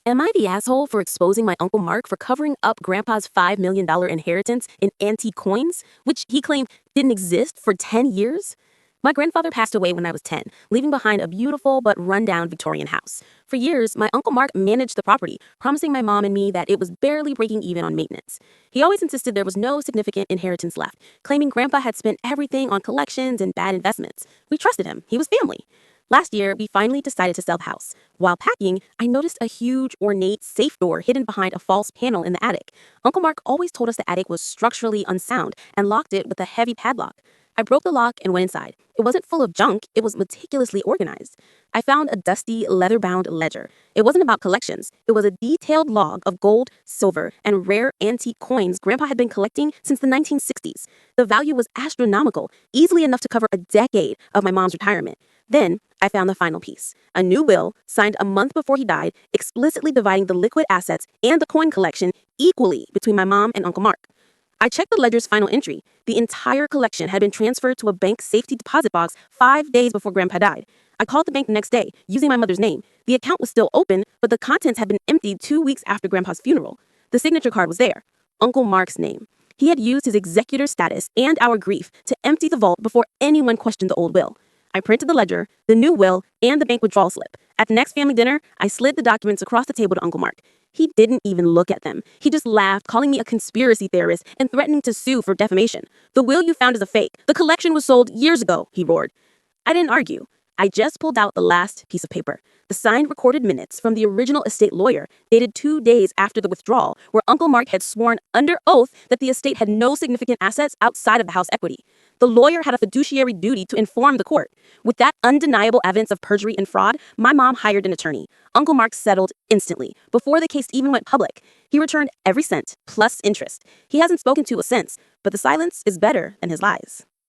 Am I the asshole for exposing my Uncle Mark for covering up Grandpa's $5 million inheritance in antique coins, which he claimed didn't exist for 10 years? My grandfather passed away when I was 10, leaving behind a beautiful but rundown Victorian house. For years, my Uncle Mark managed the property, promising my mom and me that it was barely breaking even on maintenance. He always insisted there was no significant inheritance left, claiming Grandpa had spent everything on collections and bad investments. We trusted him. He was family. Last year, we finally decided to sell the house. While packing, I noticed a huge, ornate safe door hidden behind a false panel in the attic. Uncle Mark always told us the attic was structurally unsound and locked it with a heavy padlock. I broke the lock and went inside. It wasn't full of junk, it was meticulously organized. I found a dusty, leather-bound ledger. It wasn't about collections. It was a detailed log of gold, silver, and rare antique coins Grandpa had been collecting since the 1960s. The value was astronomical, easily enough to cover a decade of my mom's retirement. Then, I found the final piece, a new will signed a month before he died, explicitly dividing the liquid assets and the coin collection equally between my mom and Uncle Mark. I checked the ledger's final entry. The entire collection had been transferred to a bank safety deposit box 5 days before Grandpa died. I called the bank the next day, using my mother's name. The account was still open, but the contents had been emptied 2 weeks after Grandpa's funeral. The signature card was there, Uncle Mark's name. He had used his executor status and our grief to empty the vault before anyone questioned the old will. I printed the ledger, the new will, and the bank withdrawal slip. At the next family dinner, I slid the documents across the table to Uncle Mark. He didn't even look at them. He just laughed, calling me a conspiracy theorist and threatening to sue for defamation. "The will you found is a fake. The collection was sold years ago," he roared. I didn't argue. I just pulled out the last piece of paper, the signed recorded minutes from the original estate lawyer, dated 2 days after the withdrawal, where Uncle Mark had sworn under oath that the estate had no significant assets outside of the house equity. The lawyer had a fiduciary duty to inform the court. With that undeniable evidence of perjury and fraud, my mom hired an attorney. Uncle Mark settled instantly, before the case even went public. He returned every cent, plus interest. He hasn't spoken to us since, but the silence is better than his lies.